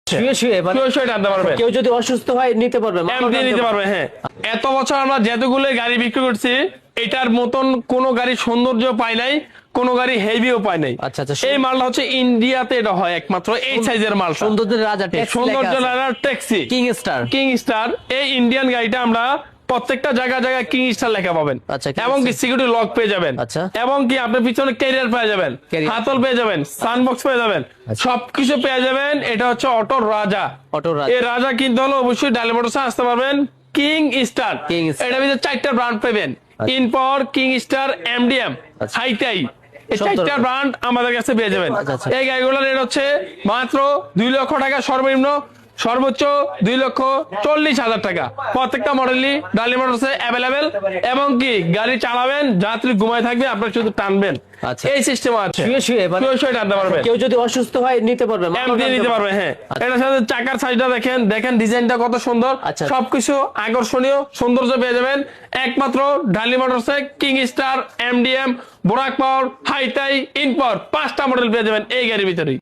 শুয়ে শুয়ে শুয়ে শুয়ে টানতে পারবেন। কেউ যদি অসুস্থ হয় নিতে পারবে, এমনি নিতে পারবে। হ্যাঁ, এত বছর আমরা যেতগুলো গাড়ি বিক্রি করছি এটার মতন কোন গাড়ি সৌন্দর্য পাই নাই, কোন গাড়ি হেভিও পায় নাই। আচ্ছা আচ্ছা, এই মালটা হচ্ছে ইন্ডিয়াতে এটা হয় একমাত্র এই সাইজের মাল। সৌন্দর্যের রাজা ট্যাক্সি, সৌন্দর্য taxi king Star. King star এই ইন্ডিয়ান গাড়িটা আমরা প্রত্যেকটা জায়গায় কিং স্টার লেখা পাবেন। আচ্ছা, এবং কি সিকিউরিটি লক পেয়ে যাবেন। আচ্ছা। এবং কি আপনার পিছনে ক্যারিয়ার পেয়ে যাবেন, Carrier। হাতল পেয়ে যাবেন, সানবক্স পেয়ে যাবেন, সবকিছু পেয়ে যাবেন। এটা হচ্ছে অটো রাজা। অটো রাজা। এই রাজা কিনতে হলে অবশ্যই ডালি মোটরসে আসতে পারবেন। King Star, King Star. এটা ভিতরে 4টা ব্র্যান্ড পাবেন। In Power, King Star, MDM, হাইটাই, এই 4টা ব্র্যান্ড আমাদের কাছে পেয়ে যাবেন। আচ্ছা। এই গাড়িগুলোর রেট হচ্ছে মাত্র 2 লক্ষ টাকা সর্বনিম্ন, সর্বোচ্চ 2,40,000 টাকা। প্রত্যেকটা মডেলই ডালি মোটরসে অ্যাভেলেবেল। এবং কি গাড়ি চালাবেন, যাত্রী ঘুমায় থাকবে, আপনার শুধু টানবেন। আচ্ছা। এই সিস্টেম আছে। শুয়ে শুয়ে শুয়ে শুয়ে টানতে পারবেন। কেউ যদি অসুস্থ হয় নিতে পারবে, এমনি নিতে পারবে। হ্যাঁ, এটার সাথে চাকার সাইজটা দেখেন, দেখেন ডিজাইনটা কত সুন্দর। আচ্ছা। সবকিছু আকর্ষণীয় সৌন্দর্য পেয়ে যাবেন একমাত্র ডালি মোটরসে। King Star, MDM, Borak Power, হাইটাই, ইন পাওয়ার 5টা মডেল পেয়ে যাবেন এই গাড়ির ভিতরেই।